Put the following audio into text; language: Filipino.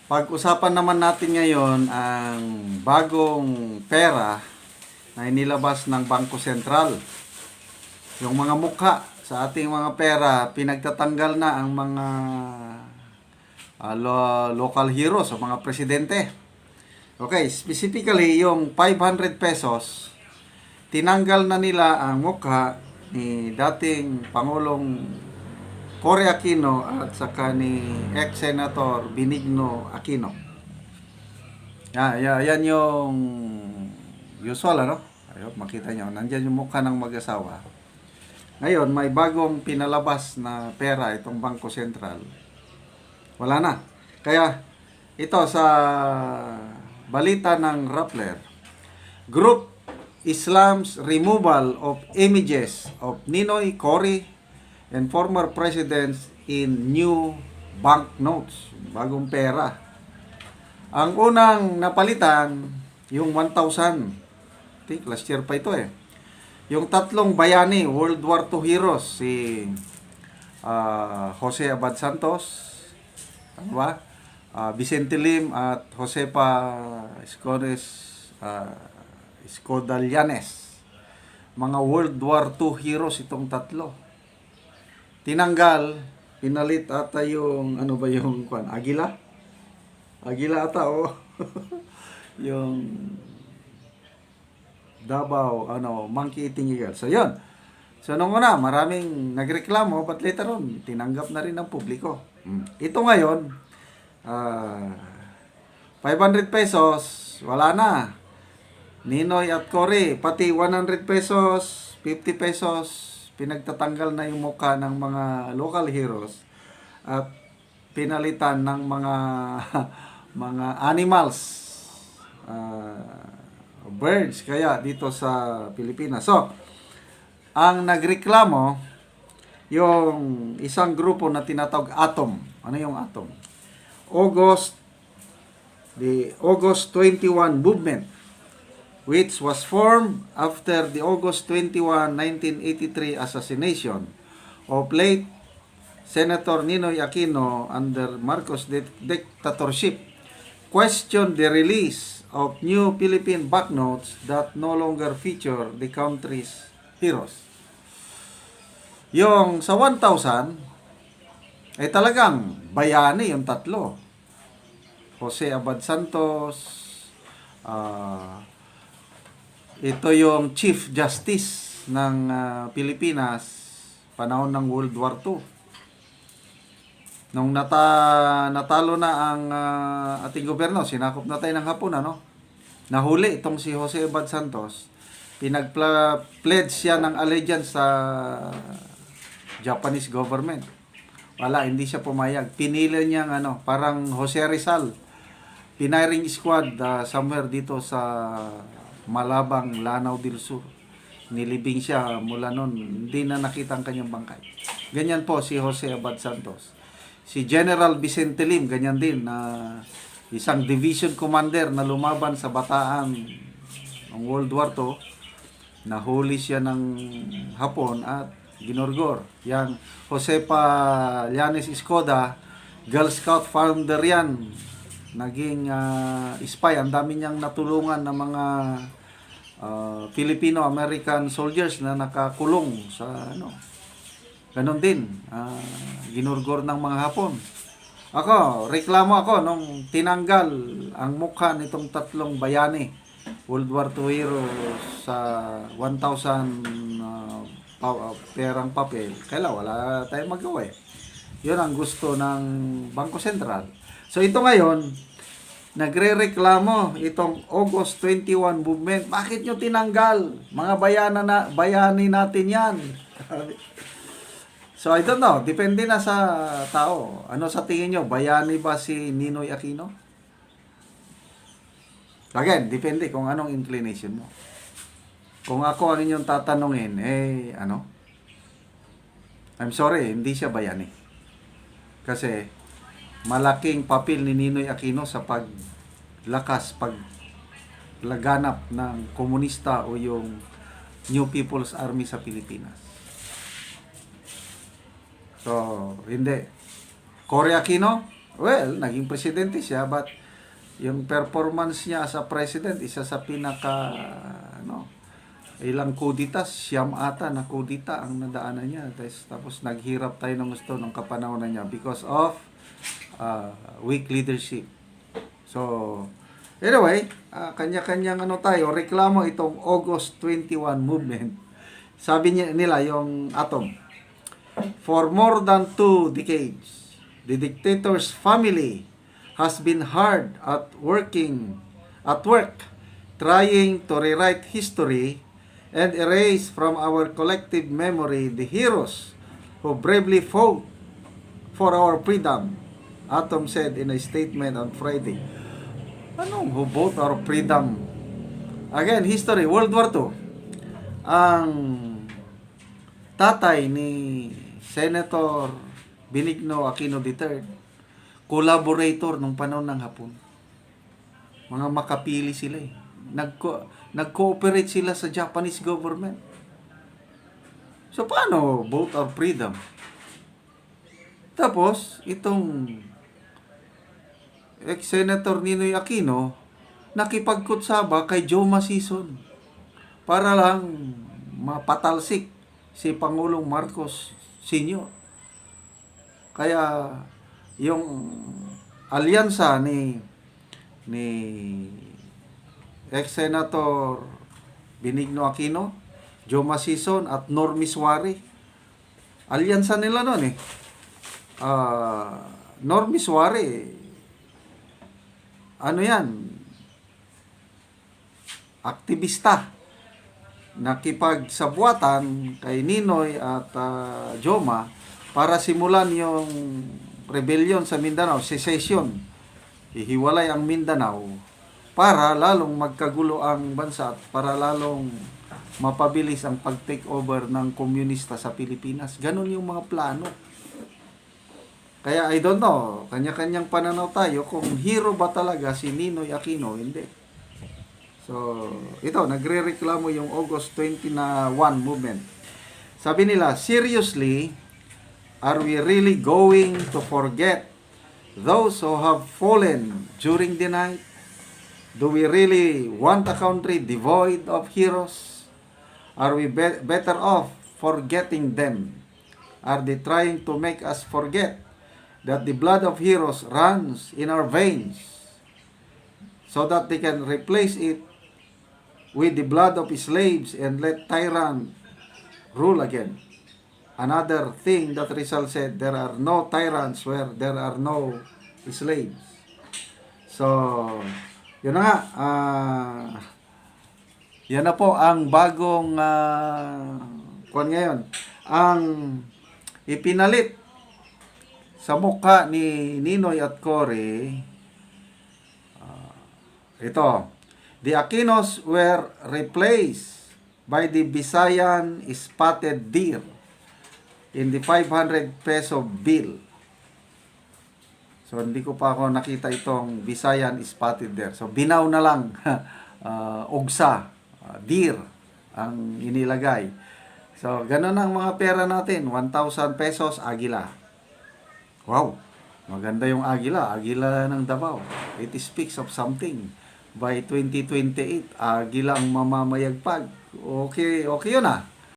Pag-usapan naman natin ngayon ang bagong pera na inilabas ng Bangko Sentral. Yung mga mukha sa ating mga pera, pinagtatanggal na ang mga local heroes o mga presidente. Okay, specifically yung 500 pesos, tinanggal na nila ang mukha ni dating Pangulong Cory Aquino at saka ni ex-senator Benigno Aquino. Yan yung usual, ano? Ayun, makita nyo, nandyan yung mukha ng mag-asawa. Ngayon, may bagong pinalabas na pera itong Bangko Sentral. Wala na. Kaya, ito sa balita ng Rappler, Group Islam's removal of images of Ninoy, Cory, and former presidents in new banknotes, bagong pera. Ang unang napalitan, yung 1,000. I think last year pa ito eh. Yung tatlong bayani, World War II heroes, si Jose Abad Santos, ano ba? Vicente Lim at Josepa Escudalianes. Mga World War II heroes itong tatlo. Tinanggal, pinalit ata yung, ano ba yung, Agila? Agila ata, oh. Yung Davao, monkey eating eagle. So, yun. So, nung una, maraming nagreklamo, but later on, tinanggap na rin ng publiko. Ito ngayon, 500 pesos, wala na. Ninoy at Cory, pati 100 pesos, 50 pesos, pinagtatanggal na yung mukha ng mga local heroes at pinalitan ng mga mga animals, birds, kaya dito sa Pilipinas. So, ang nagreklamo yung isang grupo na tinatawag Atom. Ano yung Atom? The August 21 movement, which was formed after the August 21, 1983 assassination of late Senator Ninoy Aquino under Marcos dictatorship, questioned the release of new Philippine banknotes that no longer feature the country's heroes. Yung sa 1,000, ay talagang bayani yung tatlo. Jose Abad Santos, ito yung Chief Justice ng Pilipinas panahon ng World War II. Nung natalo na ang ating gobyerno, sinakop na tayo ng Hapon, nahuli itong si Jose Abad Santos. Pinag-pledge siya ng allegiance sa Japanese government. Wala, hindi siya pumayag. Pinili niyang parang Jose Rizal, pinaring squad somewhere dito sa Malabang, Lanao del Sur. Nilibing siya mula noon. Hindi na nakita ang kanyang bangkay. Ganyan po si Jose Abad Santos. Si General Vicente Lim, ganyan din, na isang division commander na lumaban sa Bataan ng World War II. Nahuli siya ng Hapon at ginorgor. Yang Josepa Llanes Escoda, Girl Scout founder yan. Naging spy. Ang dami niyang natulungan ng mga Filipino-American soldiers na nakakulong sa ganon din, ginurgor ng mga Hapon. Reklamo ako nung tinanggal ang mukha nitong tatlong bayani, World War II heroes, sa 1,000 perang papel. Kaya wala tayong magawa eh. Yun ang gusto ng Bangko Sentral. So ito ngayon, nagrereklamo itong August 21 movement. Bakit nyo tinanggal? Mga bayani natin yan. So I don't know. Depende na sa tao. Ano sa tingin nyo? Bayani ba si Ninoy Aquino? Again, depende kung anong inclination mo. Kung ako ang inyong tatanungin, I'm sorry, hindi siya bayani. Kasi malaking papel ni Ninoy Aquino sa paglaganap ng komunista o yung New People's Army sa Pilipinas. So, hindi. Cory Aquino, Well, naging presidente siya, but yung performance niya as a president, isa sa pinaka, ano, ilang kuditas, siyam ata na kudita ang nadaanan niya. Tapos naghirap tayo ng gusto ng kapanahonan niya because of weak leadership. So, anyway, kanya-kanyang ano tayo, reklamo itong August 21 movement. Sabi niya nila yung Atom, for more than 2 decades, the dictator's family has been hard at work trying to rewrite history and erase from our collective memory the heroes who bravely fought for our freedom, Atom said in a statement on Friday. Anong who fought our freedom? Again, history, World War II. Ang tatay ni Senator Benigno Aquino III, collaborator nung panahon ng Hapon. Mga makapili sila eh. Nag-cooperate sila sa Japanese government. So, paano vote our freedom? Tapos, itong ex-senator Ninoy Aquino, nakipagkutsaba kay Joe Masison para lang mapatalsik si Pangulong Marcos Sr. Kaya, yung alyansa ni ex-senator Benigno Aquino, Joe Masison at Normie Suarez. Alyansa nila noon eh. Normie Suarez, ano yan? Aktivista. Nakipagsabuatan kay Ninoy at Joma para simulan yung rebellion sa Mindanao, secession. Ihiwalay ang Mindanao para lalong magkagulo ang bansa at para lalong mapabilis ang pag-take over ng komunista sa Pilipinas. Ganon yung mga plano. Kaya I don't know, kanya-kanyang pananaw tayo kung hero ba talaga si Ninoy Aquino, hindi. So, ito, nagre-reklamo yung August 21 movement. Sabi nila, seriously, are we really going to forget those who have fallen during the night? Do we really want a country devoid of heroes? Are we better off forgetting them? Are they trying to make us forget that the blood of heroes runs in our veins so that they can replace it with the blood of slaves and let tyrant rule again? Another thing that Rizal said, there are no tyrants where there are no slaves. So, yun na nga. Yan na po ang bagong kuwan ngayon. Ang ipinalit sa mukha ni Ninoy at Cory, ito. The Aquinos were replaced by the Visayan spotted deer in the 500 peso bill. So, hindi ko pa ako nakita itong Visayan spotted deer. So, binaw na lang, ugsa, deer, ang inilagay. So, ganun ang mga pera natin. 1,000 pesos, agila. Wow, maganda yung agila. Agila ng Davao. It speaks of something. By 2028, agila ang mamamayagpag. Okay yun ah.